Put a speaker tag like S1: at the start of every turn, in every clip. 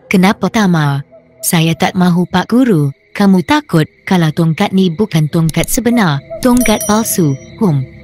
S1: Kenapa Tama? Saya tak mahu Pak Guru. Kamu takut kalau tongkat ni bukan tongkat sebenar, tongkat palsu.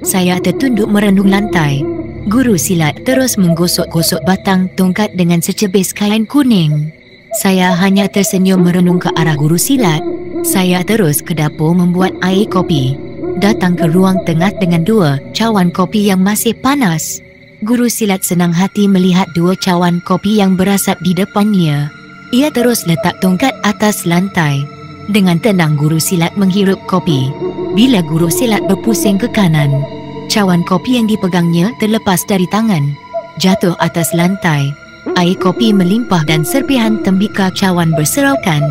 S1: Saya tertunduk merenung lantai. Guru silat terus menggosok-gosok batang tongkat dengan secebis kain kuning. Saya hanya tersenyum merenung ke arah guru silat. Saya terus ke dapur membuat air kopi. Datang ke ruang tengah dengan 2 cawan kopi yang masih panas. Guru silat senang hati melihat 2 cawan kopi yang berasap di depannya. Ia terus letak tongkat atas lantai. Dengan tenang guru silat menghirup kopi. Bila guru silat berpusing ke kanan, cawan kopi yang dipegangnya terlepas dari tangan, jatuh atas lantai. Air kopi melimpah dan serpihan tembikar cawan berserakan.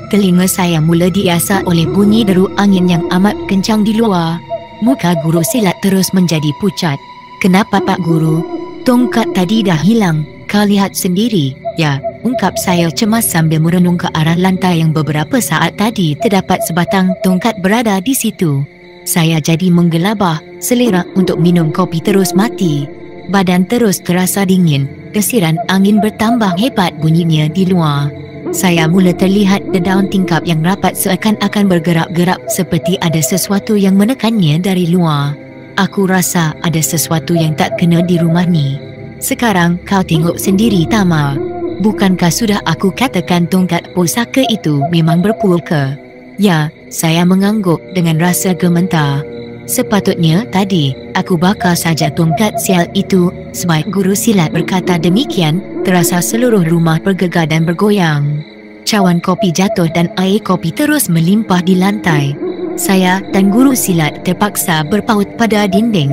S1: Telinga saya mula diasak oleh bunyi deru angin yang amat kencang di luar. Muka guru silat terus menjadi pucat. Kenapa Pak Guru? Tongkat tadi dah hilang. Kau lihat sendiri. Ya, ungkap saya cemas sambil merenung ke arah lantai yang beberapa saat tadi terdapat sebatang tongkat berada di situ. Saya jadi menggelabah. Selera untuk minum kopi terus mati. Badan terus terasa dingin. Desiran angin bertambah hebat bunyinya di luar. Saya mula terlihat dedaun tingkap yang rapat seakan-akan bergerak-gerak seperti ada sesuatu yang menekannya dari luar. Aku rasa ada sesuatu yang tak kena di rumah ni. Sekarang kau tengok sendiri Tama. Bukankah sudah aku katakan tongkat pusaka itu memang berpulka? Ya, saya mengangguk dengan rasa gemetar. Sepatutnya tadi aku bakar saja tongkat sial itu. Sebaik guru silat berkata demikian, terasa seluruh rumah bergegar dan bergoyang. Cawan kopi jatuh dan air kopi terus melimpah di lantai. Saya dan guru silat terpaksa berpaut pada dinding.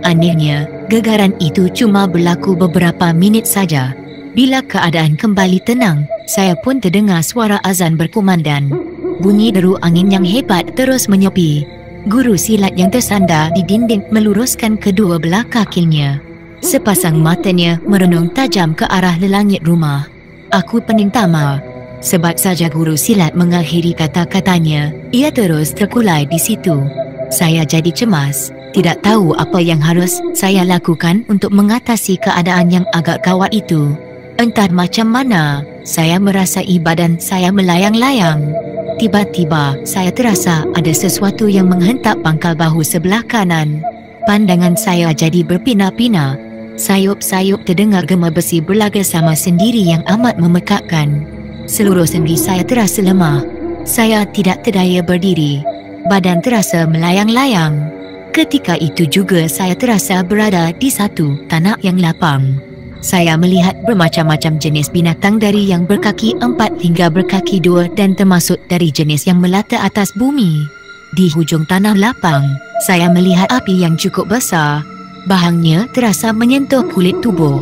S1: Anehnya, gegaran itu cuma berlaku beberapa minit saja. Bila keadaan kembali tenang, saya pun terdengar suara azan berkumandang. Bunyi deru angin yang hebat terus menyepi. Guru silat yang tersandar di dinding meluruskan kedua belah kakinya. Sepasang matanya merenung tajam ke arah langit rumah. Aku pening Tama. Sebab saja guru silat mengakhiri kata-katanya, ia terus terkulai di situ. Saya jadi cemas. Tidak tahu apa yang harus saya lakukan untuk mengatasi keadaan yang agak gawat itu. Entah macam mana, saya merasai badan saya melayang-layang. Tiba-tiba, saya terasa ada sesuatu yang menghentak pangkal bahu sebelah kanan. Pandangan saya jadi berpinah-pinah. Sayup-sayup terdengar gema besi berlaga sama sendiri yang amat memekakkan. Seluruh sendi saya terasa lemah. Saya tidak terdaya berdiri. Badan terasa melayang-layang. Ketika itu juga saya terasa berada di satu tanah yang lapang. Saya melihat bermacam-macam jenis binatang dari yang berkaki 4 hingga berkaki 2 dan termasuk dari jenis yang melata atas bumi. Di hujung tanah lapang, saya melihat api yang cukup besar. Bahangnya terasa menyentuh kulit tubuh.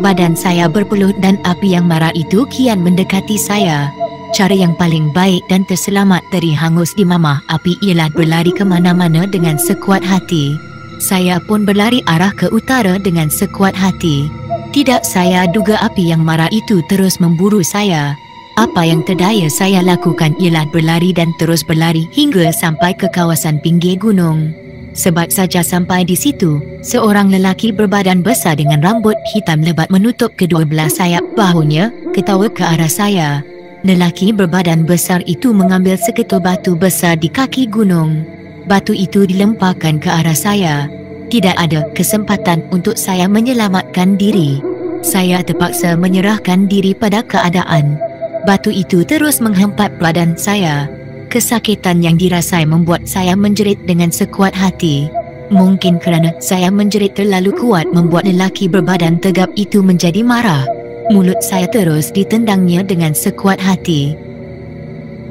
S1: Badan saya berpeluh dan api yang marah itu kian mendekati saya. Cara yang paling baik dan terselamat dari hangus di mamah api ialah berlari ke mana-mana dengan sekuat hati. Saya pun berlari arah ke utara dengan sekuat hati. Tidak saya duga api yang marah itu terus memburu saya. Apa yang terdaya saya lakukan ialah berlari dan terus berlari hingga sampai ke kawasan pinggir gunung. Sebab saja sampai di situ, seorang lelaki berbadan besar dengan rambut hitam lebat menutup kedua belah sayap bahunya, ketawa ke arah saya. Lelaki berbadan besar itu mengambil seketul batu besar di kaki gunung. Batu itu dilemparkan ke arah saya. Tidak ada kesempatan untuk saya menyelamatkan diri. Saya terpaksa menyerahkan diri pada keadaan. Batu itu terus menghempat badan saya. Kesakitan yang dirasai membuat saya menjerit dengan sekuat hati. Mungkin kerana saya menjerit terlalu kuat membuat lelaki berbadan tegap itu menjadi marah. Mulut saya terus ditendangnya dengan sekuat hati.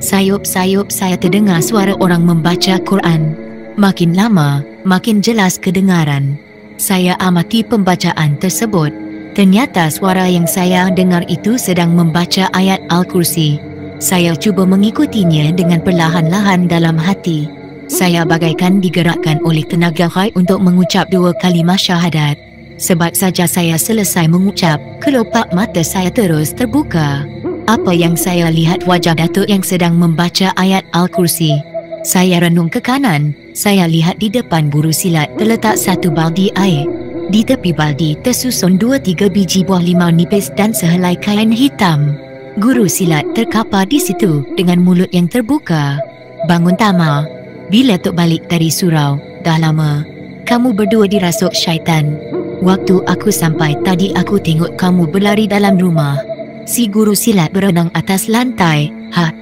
S1: Sayup-sayup saya terdengar suara orang membaca Quran. Makin lama, makin jelas kedengaran. Saya amati pembacaan tersebut. Ternyata suara yang saya dengar itu sedang membaca ayat Al-Kursi. Saya cuba mengikutinya dengan perlahan-lahan dalam hati. Saya bagaikan digerakkan oleh tenaga ghaib untuk mengucap 2 kalimah syahadat. Sebab saja saya selesai mengucap, kelopak mata saya terus terbuka. Apa yang saya lihat wajah Datuk yang sedang membaca ayat Al-Kursi. Saya renung ke kanan. Saya lihat di depan guru silat terletak satu baldi air. Di tepi baldi tersusun 2-3 biji buah limau nipis dan sehelai kain hitam. Guru silat terkapar di situ dengan mulut yang terbuka. Bangun Tama. Bila Tok balik dari surau? Dah lama. Kamu berdua dirasuk syaitan. Waktu aku sampai tadi aku tengok kamu berlari dalam rumah. Si guru silat berenang atas lantai.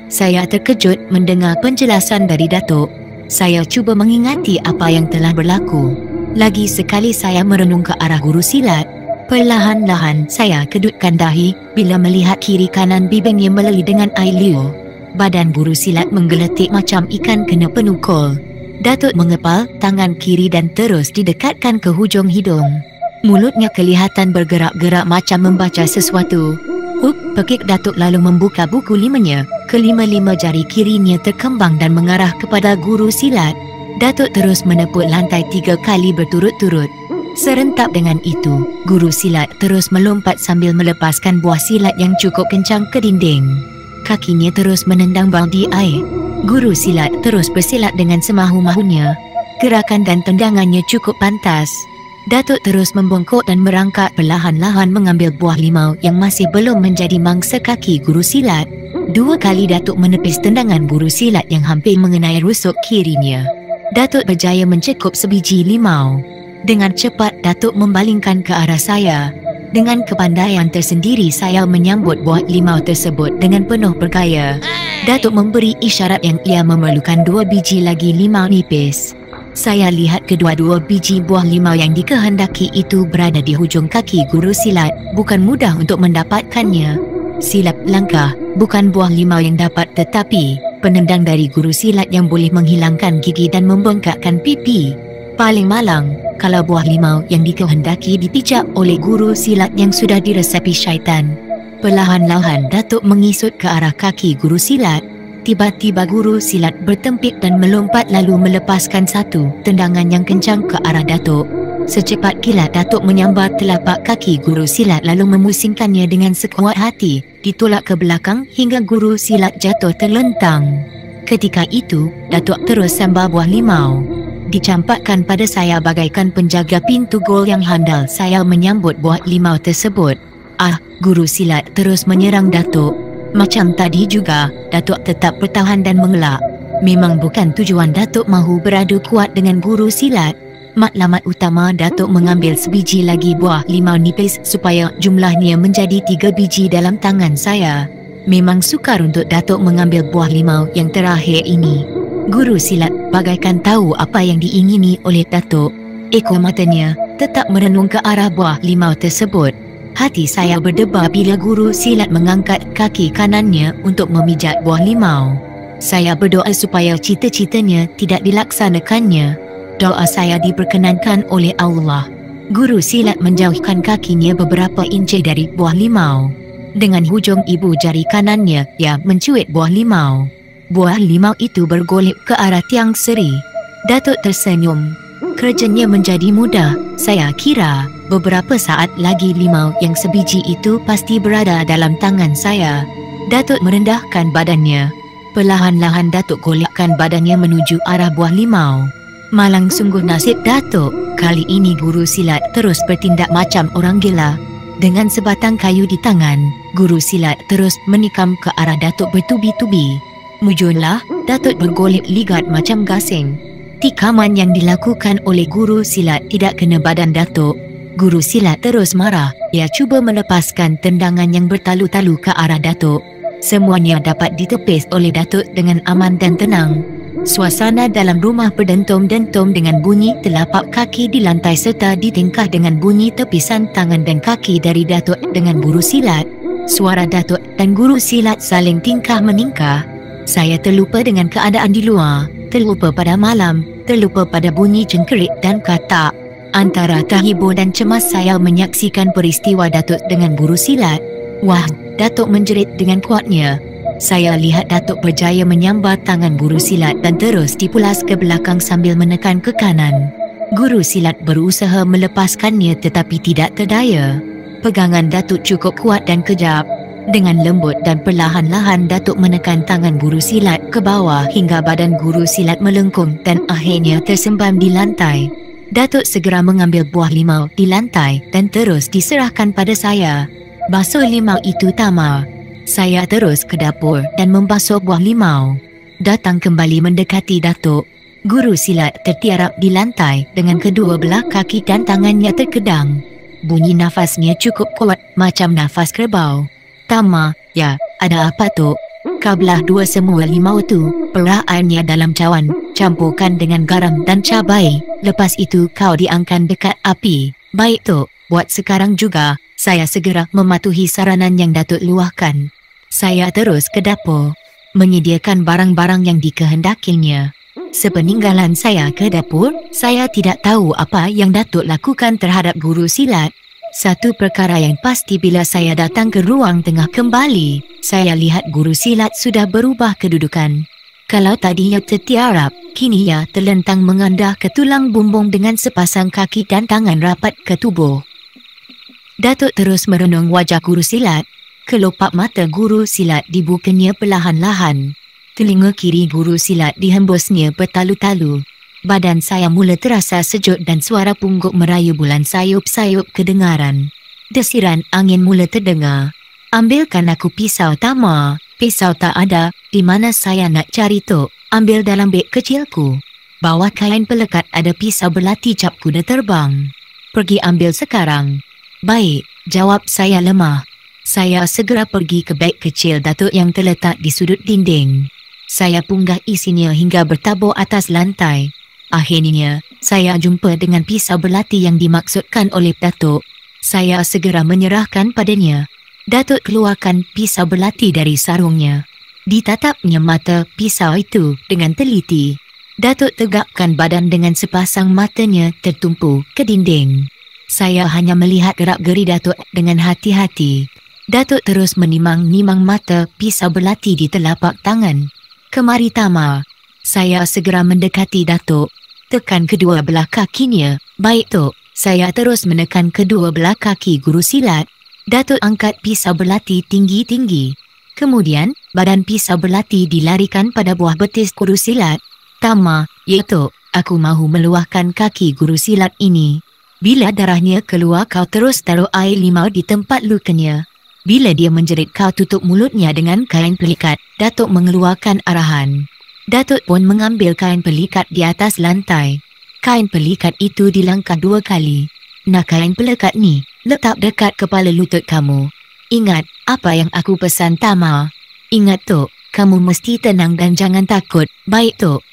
S1: Saya terkejut mendengar penjelasan dari Datuk. Saya cuba mengingati apa yang telah berlaku. Lagi sekali saya merenung ke arah guru silat. Perlahan-lahan saya kedutkan dahi bila melihat kiri kanan bibingnya meleli dengan air liur. Badan guru silat menggeletik macam ikan kena penukul. Datuk mengepal tangan kiri dan terus didekatkan ke hujung hidung. Mulutnya kelihatan bergerak-gerak macam membaca sesuatu. Pekik Datuk lalu membuka buku limanya. Kelima-lima jari kirinya terkembang dan mengarah kepada guru silat. Datuk terus menepuk lantai 3 kali berturut-turut. Serentak dengan itu, guru silat terus melompat sambil melepaskan buah silat yang cukup kencang ke dinding. Kakinya terus menendang baldi air. Guru silat terus bersilat dengan semahu-mahunya. Gerakan dan tendangannya cukup pantas. Datuk terus membongkok dan merangkak perlahan-lahan mengambil buah limau yang masih belum menjadi mangsa kaki guru silat. 2 kali Datuk menepis tendangan guru silat yang hampir mengenai rusuk kirinya. Datuk berjaya mencekup sebiji limau. Dengan cepat Datuk membalingkan ke arah saya. Dengan kepandaian tersendiri saya menyambut buah limau tersebut dengan penuh bergaya. Datuk memberi isyarat yang ia memerlukan 2 biji lagi limau nipis. Saya lihat kedua-dua biji buah limau yang dikehendaki itu berada di hujung kaki guru silat. Bukan mudah untuk mendapatkannya. Silap langkah, bukan buah limau yang dapat tetapi penendang dari guru silat yang boleh menghilangkan gigi dan membengkakkan pipi. Paling malang, kalau buah limau yang dikehendaki dipijak oleh guru silat yang sudah diresapi syaitan. Perlahan-lahan Datuk mengisut ke arah kaki guru silat. Tiba-tiba guru silat bertempik dan melompat lalu melepaskan satu tendangan yang kencang ke arah Datuk. Secepat kilat Datuk menyambar telapak kaki guru silat lalu memusingkannya dengan sekuat hati, ditolak ke belakang hingga guru silat jatuh terlentang. Ketika itu, Datuk terus sambar buah limau. Dicampakkan pada saya bagaikan penjaga pintu gol yang handal. Saya menyambut buah limau tersebut. Guru silat terus menyerang Datuk. Macam tadi juga, Datuk tetap bertahan dan mengelak. Memang bukan tujuan Datuk mahu beradu kuat dengan guru silat. Matlamat utama Datuk mengambil sebiji lagi buah limau nipis supaya jumlahnya menjadi 3 biji dalam tangan saya. Memang sukar untuk Datuk mengambil buah limau yang terakhir ini. Guru silat bagaikan tahu apa yang diingini oleh Datuk. Ekor matanya tetap merenung ke arah buah limau tersebut. Hati saya berdebar bila guru silat mengangkat kaki kanannya untuk memijat buah limau. Saya berdoa supaya cita-citanya tidak dilaksanakannya. Doa saya diperkenankan oleh Allah. Guru silat menjauhkan kakinya beberapa inci dari buah limau. Dengan hujung ibu jari kanannya, ia mencuit buah limau. Buah limau itu bergolek ke arah tiang seri. Datuk tersenyum. Kerjanya menjadi mudah. Saya kira beberapa saat lagi limau yang sebiji itu pasti berada dalam tangan saya. Datuk merendahkan badannya. Perlahan-lahan Datuk golekkan badannya menuju arah buah limau. Malang sungguh nasib Datuk. Kali ini guru silat terus bertindak macam orang gila. Dengan sebatang kayu di tangan, guru silat terus menikam ke arah Datuk bertubi-tubi. Mujurlah, Datuk bergolek ligat macam gasing. Tikaman yang dilakukan oleh guru silat tidak kena badan Datuk. Guru silat terus marah. Ia cuba melepaskan tendangan yang bertalu-talu ke arah Datuk. Semuanya dapat ditepis oleh Datuk dengan aman dan tenang. Suasana dalam rumah berdentum-dentum dengan bunyi telapak kaki di lantai serta ditingkah dengan bunyi tepisan tangan dan kaki dari Datuk dengan guru silat. Suara Datuk dan guru silat saling tingkah meningkah. Saya terlupa dengan keadaan di luar, terlupa pada malam, terlupa pada bunyi cengkerik dan katak. Antara terhibur dan cemas saya menyaksikan peristiwa Datuk dengan guru silat. Wah, Datuk menjerit dengan kuatnya. Saya lihat Datuk berjaya menyambar tangan guru silat dan terus dipulas ke belakang sambil menekan ke kanan. Guru silat berusaha melepaskannya tetapi tidak terdaya. Pegangan Datuk cukup kuat dan kejap. Dengan lembut dan perlahan-lahan Datuk menekan tangan guru silat ke bawah hingga badan guru silat melengkung dan akhirnya tersembam di lantai. Datuk segera mengambil buah limau di lantai dan terus diserahkan pada saya. Basuh limau itu Tama. Saya terus ke dapur dan membasuh buah limau. Datang kembali mendekati Datuk. Guru silat tertiarap di lantai dengan kedua belah kaki dan tangannya terkedang. Bunyi nafasnya cukup kuat macam nafas kerbau. Tama, ya, ada apa tu? Kau belah dua semua limau tu, perah airnya dalam cawan, campurkan dengan garam dan cabai. Lepas itu kau diangkat dekat api. Baik tu, buat sekarang juga. Saya segera mematuhi saranan yang Datuk luahkan. Saya terus ke dapur, menyediakan barang-barang yang dikehendakinya. Sepeninggalan saya ke dapur, saya tidak tahu apa yang Datuk lakukan terhadap guru silat. Satu perkara yang pasti bila saya datang ke ruang tengah kembali, saya lihat guru silat sudah berubah kedudukan. Kalau tadinya tertiarap, kini ia terlentang mengandah ke tulang bumbung dengan sepasang kaki dan tangan rapat ke tubuh. Datuk terus merenung wajah guru silat. Kelopak mata guru silat dibukanya perlahan-lahan. Telinga kiri guru silat dihembusnya bertalu-talu. Badan saya mula terasa sejuk dan suara pungguk merayu bulan sayup-sayup kedengaran. Desiran angin mula terdengar. Ambilkan aku pisau, Tama. Pisau tak ada. Di mana saya nak cari tu? Ambil dalam beg kecilku. Bawah kain pelekat ada pisau berlati cap kuda terbang. Pergi ambil sekarang. Baik, jawab saya lemah. Saya segera pergi ke beg kecil Datuk yang terletak di sudut dinding. Saya punggah isinya hingga bertabur atas lantai. Akhirnya, saya jumpa dengan pisau berlati yang dimaksudkan oleh Datuk. Saya segera menyerahkan padanya. Datuk keluarkan pisau berlati dari sarungnya. Ditatapnya mata pisau itu dengan teliti. Datuk tegakkan badan dengan sepasang matanya tertumpu ke dinding. Saya hanya melihat gerak-geri Datuk dengan hati-hati. Datuk terus menimang-nimang mata pisau berlati di telapak tangan. Kemari, Tama. Saya segera mendekati Datuk. Tekan kedua belah kakinya. Baik, Tok. Saya terus menekan kedua belah kaki guru silat. Datuk angkat pisau berlati tinggi-tinggi. Kemudian, badan pisau berlati dilarikan pada buah betis guru silat. Tama, ya Tok. Aku mahu meluahkan kaki guru silat ini. Bila darahnya keluar, kau terus taruh air limau di tempat lukanya. Bila dia menjerit, kau tutup mulutnya dengan kain pelikat. Datuk mengeluarkan arahan. Datuk pun mengambil kain pelikat di atas lantai. Kain pelikat itu dilangkah 2 kali. Nah, kain pelikat ni, letak dekat kepala lutut kamu. Ingat, apa yang aku pesan, Tama. Ingat, Tok, kamu mesti tenang dan jangan takut. Baik, Tok.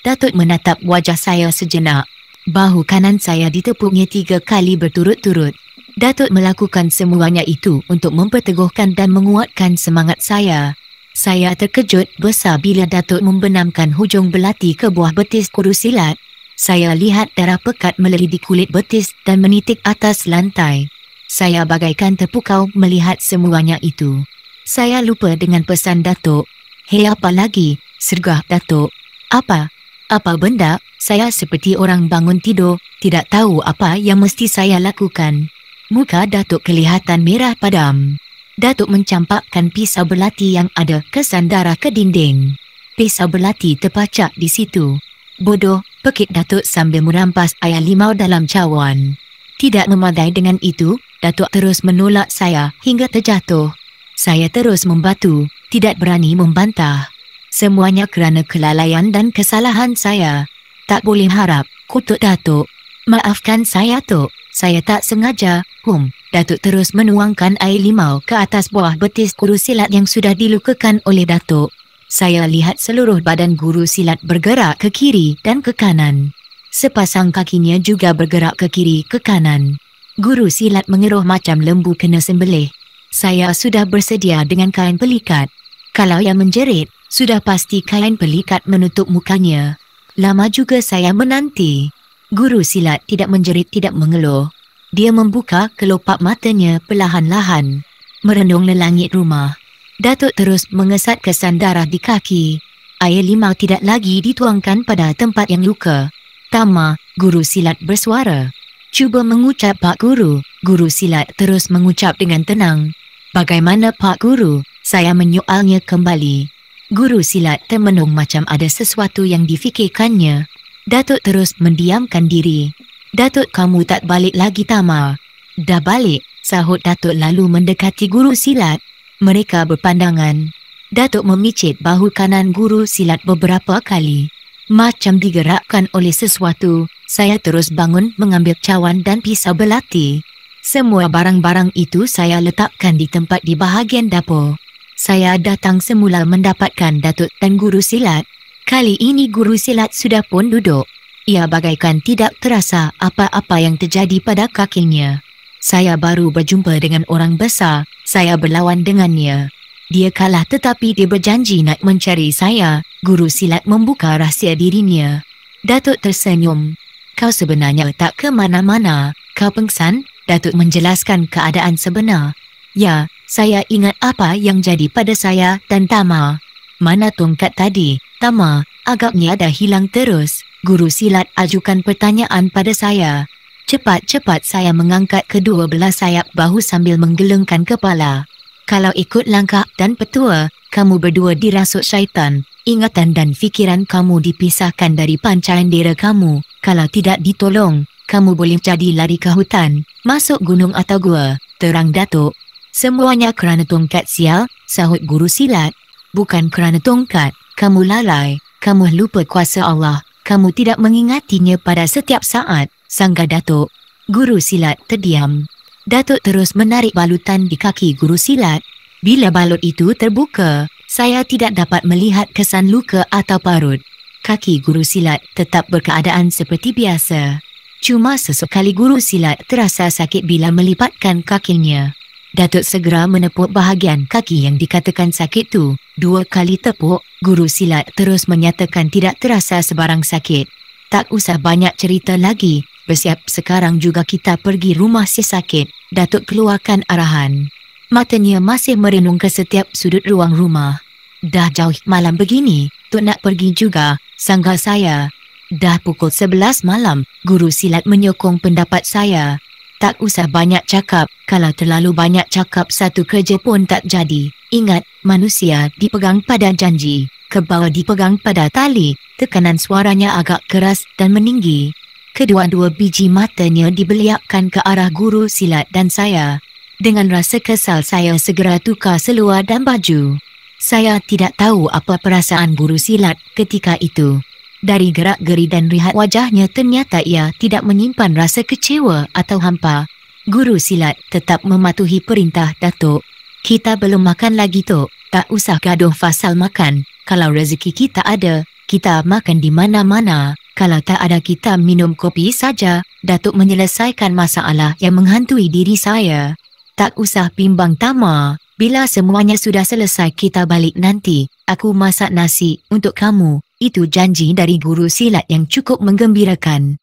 S1: Datuk menatap wajah saya sejenak. Bahu kanan saya ditepuknya 3 kali berturut-turut. Datuk melakukan semuanya itu untuk memperteguhkan dan menguatkan semangat saya. Saya terkejut besar bila Datuk membenamkan hujung belati ke buah betis guru silat. Saya lihat darah pekat meleleh di kulit betis dan menitik atas lantai. Saya bagaikan terpukau melihat semuanya itu. Saya lupa dengan pesan Datuk. Hei, apa lagi? Sergah Datuk. Apa? Apa benda? Saya seperti orang bangun tidur, tidak tahu apa yang mesti saya lakukan. Muka Datuk kelihatan merah padam. Datuk mencampakkan pisau berlati yang ada kesan darah ke dinding. Pisau berlati terpacak di situ. Bodoh, pekik Datuk sambil merampas air limau dalam cawan. Tidak memadai dengan itu, Datuk terus menolak saya hingga terjatuh. Saya terus membatu, tidak berani membantah. Semuanya kerana kelalaian dan kesalahan saya. Tak boleh harap, kutuk Datuk. Maafkan saya, Tok. Saya tak sengaja. Datuk terus menuangkan air limau ke atas buah betis guru silat yang sudah dilukakan oleh Datuk. Saya lihat seluruh badan guru silat bergerak ke kiri dan ke kanan. Sepasang kakinya juga bergerak ke kiri ke kanan. Guru silat mengeruh macam lembu kena sembelih. Saya sudah bersedia dengan kain pelikat. Kalau ia menjerit, sudah pasti kain pelikat menutup mukanya. Lama juga saya menanti. Guru silat tidak menjerit, tidak mengeluh. Dia membuka kelopak matanya perlahan-lahan, merenung le langit rumah. Datuk terus mengesat kesan darah di kaki. Air limau tidak lagi dituangkan pada tempat yang luka. Tama, guru silat bersuara. Cuba mengucap, Pak Guru. Guru silat terus mengucap dengan tenang. Bagaimana, Pak Guru? Saya menyoalnya kembali. Guru silat termenung macam ada sesuatu yang difikirkannya. Datuk terus mendiamkan diri. Datuk, kamu tak balik lagi, Tama? Dah balik, sahut Datuk lalu mendekati guru silat. Mereka berpandangan. Datuk memicit bahu kanan guru silat beberapa kali. Macam digerakkan oleh sesuatu, saya terus bangun mengambil cawan dan pisau belati. Semua barang-barang itu saya letakkan di tempat di bahagian dapur. Saya datang semula mendapatkan Datuk dan guru silat. Kali ini guru silat sudah pun duduk. Ia bagaikan tidak terasa apa-apa yang terjadi pada kakinya. Saya baru berjumpa dengan orang besar, saya berlawan dengannya. Dia kalah tetapi dia berjanji nak mencari saya. Guru silat membuka rahsia dirinya. Datuk tersenyum. Kau sebenarnya tak ke mana-mana. Kau pengsan? Datuk menjelaskan keadaan sebenar. Ya, saya ingat apa yang jadi pada saya dan Tama. Mana tongkat tadi? Tama, agaknya dah hilang terus. Guru silat ajukan pertanyaan pada saya. Cepat-cepat saya mengangkat kedua belah sayap bahu sambil menggelengkan kepala. Kalau ikut langkah dan petua, kamu berdua dirasuk syaitan. Ingatan dan fikiran kamu dipisahkan dari pancaan dera kamu. Kalau tidak ditolong, kamu boleh jadi lari ke hutan, masuk gunung atau gua. Terang Datuk. Semuanya kerana tongkat sial, sahut guru silat. Bukan kerana tongkat, kamu lalai. Kamu lupa kuasa Allah. Kamu tidak mengingatinya pada setiap saat. Sangga Datuk. Guru silat terdiam. Datuk terus menarik balutan di kaki guru silat. Bila balut itu terbuka, saya tidak dapat melihat kesan luka atau parut. Kaki guru silat tetap berkeadaan seperti biasa. Cuma sesekali guru silat terasa sakit bila melipatkan kakinya. Datuk segera menepuk bahagian kaki yang dikatakan sakit tu. 2 kali tepuk, guru silat terus menyatakan tidak terasa sebarang sakit. Tak usah banyak cerita lagi. Bersiap sekarang juga kita pergi rumah si sakit. Datuk keluarkan arahan. Matanya masih merenung ke setiap sudut ruang rumah. Dah jauh malam begini, Tok nak pergi juga, sangka saya. Dah pukul 11 malam, guru silat menyokong pendapat saya. Tak usah banyak cakap, kalau terlalu banyak cakap satu kerja pun tak jadi. Ingat, manusia dipegang pada janji, kebawa dipegang pada tali. Tekanan suaranya agak keras dan meninggi. Kedua-dua biji matanya dibeliakkan ke arah guru silat dan saya. Dengan rasa kesal saya segera tukar seluar dan baju. Saya tidak tahu apa perasaan guru silat ketika itu. Dari gerak-geri dan rihat wajahnya ternyata ia tidak menyimpan rasa kecewa atau hampa. Guru silat tetap mematuhi perintah Datuk. Kita belum makan lagi Tok. Tak usah gaduh pasal makan. Kalau rezeki kita ada, kita makan di mana-mana. Kalau tak ada kita minum kopi saja. Datuk menyelesaikan masalah yang menghantui diri saya. Tak usah bimbang Tama. Bila semuanya sudah selesai kita balik nanti. Aku masak nasi untuk kamu. Itu janji dari guru silat yang cukup menggembirakan.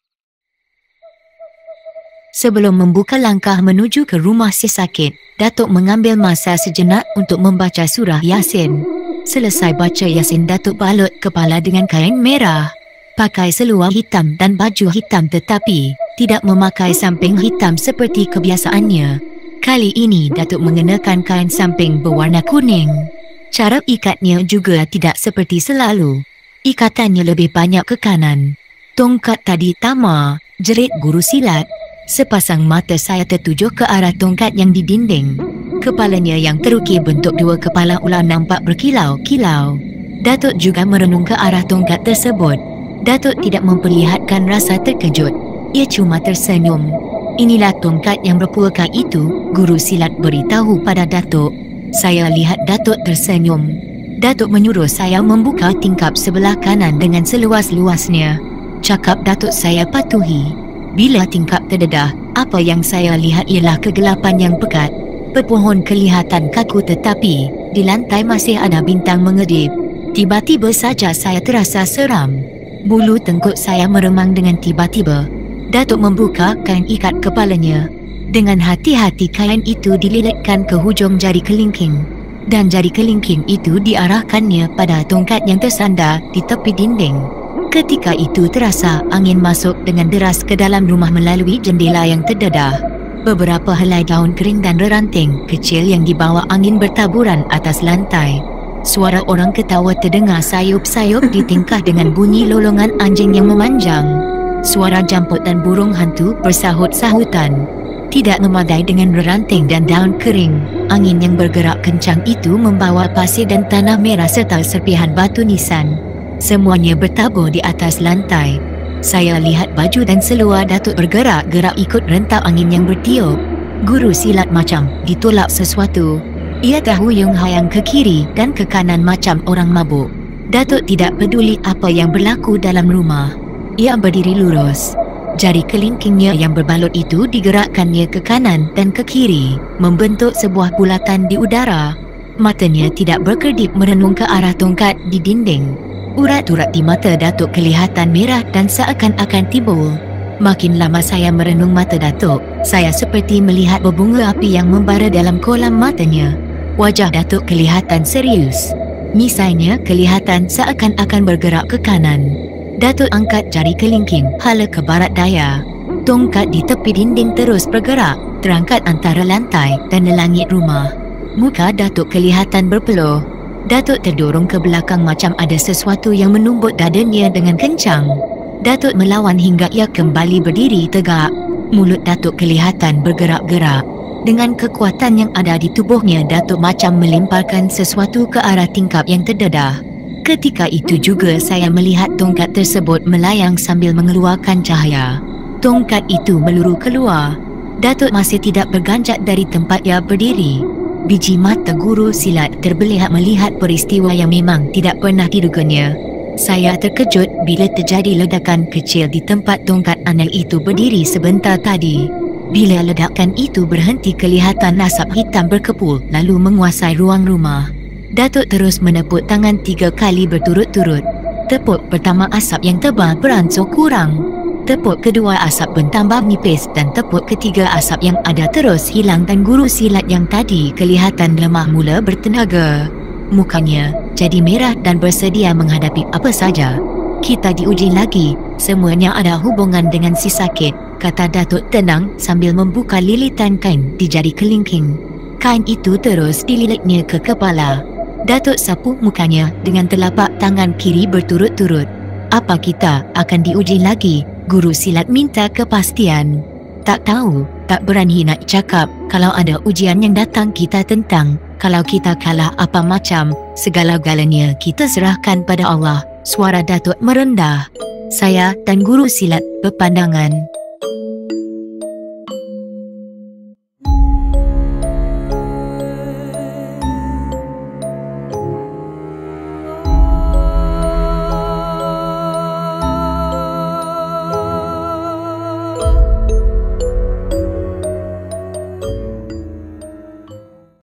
S1: Sebelum membuka langkah menuju ke rumah si sakit, Datuk mengambil masa sejenak untuk membaca surah Yasin. Selesai baca Yasin, Datuk balut kepala dengan kain merah. Pakai seluar hitam dan baju hitam tetapi tidak memakai samping hitam seperti kebiasaannya. Kali ini Datuk mengenakan kain samping berwarna kuning. Cara ikatnya juga tidak seperti selalu. Ikatannya lebih banyak ke kanan. Tongkat tadi Tama, jerit guru silat. Sepasang mata saya tertuju ke arah tongkat yang di dinding. Kepalanya yang terukir bentuk 2 kepala ular nampak berkilau-kilau. Datuk juga merenung ke arah tongkat tersebut. Datuk tidak memperlihatkan rasa terkejut. Ia cuma tersenyum. Inilah tongkat yang berpulka itu, guru silat beritahu pada Datuk. Saya lihat Datuk tersenyum. Datuk menyuruh saya membuka tingkap sebelah kanan dengan seluas-luasnya. Cakap Datuk saya patuhi. Bila tingkap terdedah, apa yang saya lihat ialah kegelapan yang pekat. Pepohon kelihatan kaku tetapi di lantai masih ada bintang mengedip. Tiba-tiba saja saya terasa seram. Bulu tengkuk saya meremang dengan tiba-tiba. Datuk membuka kain ikat kepalanya. Dengan hati-hati kain itu dililitkan ke hujung jari kelingking. Dan jari kelingking itu diarahkannya pada tongkat yang tersandar di tepi dinding. Ketika itu terasa angin masuk dengan deras ke dalam rumah melalui jendela yang terdedah. Beberapa helai daun kering dan reranting kecil yang dibawa angin bertaburan atas lantai. Suara orang ketawa terdengar sayup-sayup ditingkah dengan bunyi lolongan anjing yang memanjang. Suara jamput dan burung hantu bersahut-sahutan. Tidak memadai dengan ranting dan daun kering. Angin yang bergerak kencang itu membawa pasir dan tanah merah serta serpihan batu nisan. Semuanya bertabur di atas lantai. Saya lihat baju dan seluar Datuk bergerak-gerak ikut rentau angin yang bertiup. Guru silat macam ditolak sesuatu. Ia terhuyung-hayang ke kiri dan ke kanan macam orang mabuk. Datuk tidak peduli apa yang berlaku dalam rumah. Ia berdiri lurus. Jari kelingkingnya yang berbalot itu digerakkannya ke kanan dan ke kiri, membentuk sebuah bulatan di udara. Matanya tidak berkedip merenung ke arah tongkat di dinding. Urat-urat di mata Datuk kelihatan merah dan seakan-akan timbul. Makin lama saya merenung mata Datuk, saya seperti melihat berbunga api yang membara dalam kolam matanya. Wajah Datuk kelihatan serius. Misainya kelihatan seakan-akan bergerak ke kanan. Datuk angkat jari kelingking hala ke barat daya. Tongkat di tepi dinding terus bergerak, terangkat antara lantai dan langit rumah. Muka Datuk kelihatan berpeluh. Datuk terdorong ke belakang macam ada sesuatu yang menumbuk dadanya dengan kencang. Datuk melawan hingga ia kembali berdiri tegak. Mulut Datuk kelihatan bergerak-gerak. Dengan kekuatan yang ada di tubuhnya, Datuk macam melemparkan sesuatu ke arah tingkap yang terdedah. Ketika itu juga saya melihat tongkat tersebut melayang sambil mengeluarkan cahaya. Tongkat itu meluru keluar. Datuk masih tidak berganjak dari tempat ia berdiri. Biji mata guru silat terbelah melihat peristiwa yang memang tidak pernah diduganya. Saya terkejut bila terjadi ledakan kecil di tempat tongkat aneh itu berdiri sebentar tadi. Bila ledakan itu berhenti, kelihatan asap hitam berkepul lalu menguasai ruang rumah. Datuk terus menepuk tangan 3 kali berturut-turut. Tepuk pertama asap yang tebal beransur kurang. Tepuk kedua asap bertambah nipis dan tepuk ketiga asap yang ada terus hilang dan guru silat yang tadi kelihatan lemah mula bertenaga. Mukanya jadi merah dan bersedia menghadapi apa saja. Kita diuji lagi, semuanya ada hubungan dengan si sakit, kata Datuk tenang sambil membuka lilitan kain di jari kelingking. Kain itu terus dililitnya ke kepala. Datuk sapu mukanya dengan telapak tangan kiri berturut-turut. Apa kita akan diuji lagi? Guru silat minta kepastian. Tak tahu, tak berani nak cakap. Kalau ada ujian yang datang kita tentang. Kalau kita kalah apa macam, segala-galanya kita serahkan pada Allah. Suara Datuk merendah. Saya dan guru silat berpandangan.